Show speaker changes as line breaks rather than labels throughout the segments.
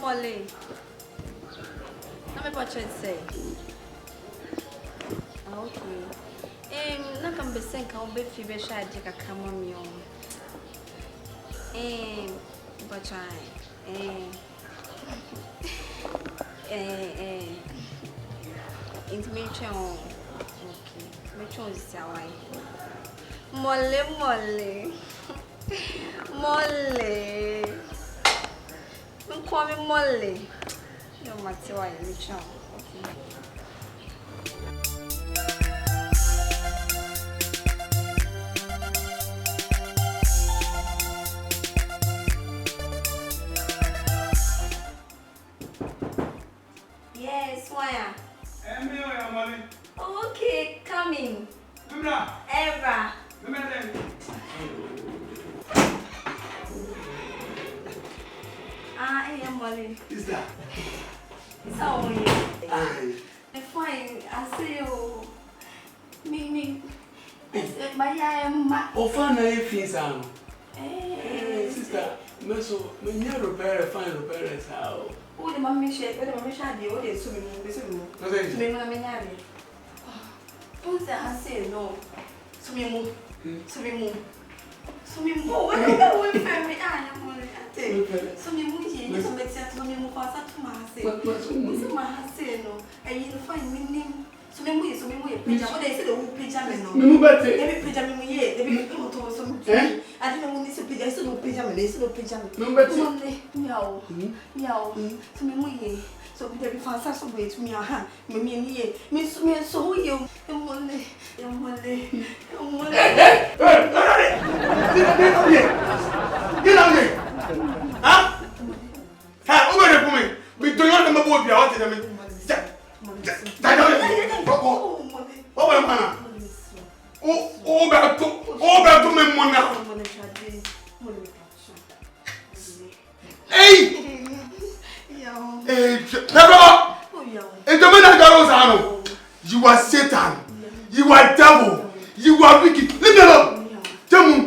Molly. Let me watch it say. Okay. Na kan be sen ka obe fi be sha je ka kama mi o. But try. Information. Okay. Me choose why. Molly. Molly. Don't call me Molly. No matter why you reach out. Okay. Yes, why? Okay, coming. Eva. Hey, Molly.
Is that?
It's how are you?
Aye.
I'm fine. I see you. Me. My
Oh, fine, I feel some.
Hey,
Sister, me near repair, fine repair how.
Oh, the mommy shake, the mommy shady, oh, they're swimming. Me. Who's that? I say no. Swimming. What are you going for me? I am only at it. Swimming, you don't make sense to me. Pass up to my say. What's my say no? And you find me. Swimming, picture. What they say, the whole picture. No, but they be picture me. They be come to some. I didn't want to picture. I said no picture. They said no picture.
No, but
Meow. Swimming. So we be fast so wait me aha me so you money
Get out here. Huh? Ha, over there for me. We do not remember what we are telling me. What man? Oh, back to me money. Hey! You are Satan. You are devil. You are wicked. Leave me alone. Tell me.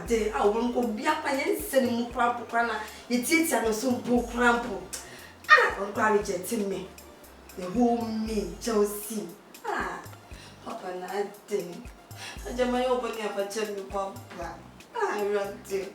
Bade, I won't go be up and sending more crap. You teach and some poor crampo. Uncle rejecting me. The whole me, Josie. Papa, nothing. I just may open up a cherry papa. I run to.